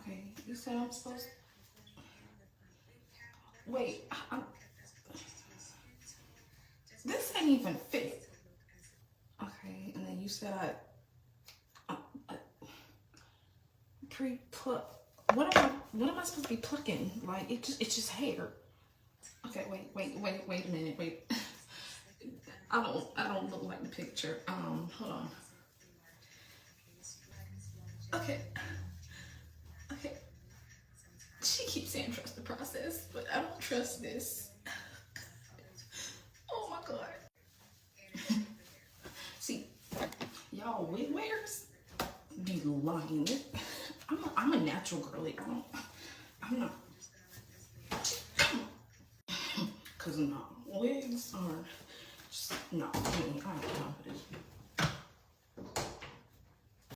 Okay, you said I'm supposed. Wait, this ain't even fit. Okay, and then you said I pre-pluck. What am I supposed to be plucking? Like it's just hair. Okay, wait a minute, wait. I don't look like the picture. Hold on. Okay, okay. She keeps saying trust the process, but I don't trust this. Oh my god. See, y'all wig wears be lying. I'm a natural girly. I'm not. Cause no, wigs are just no. I ain't confident.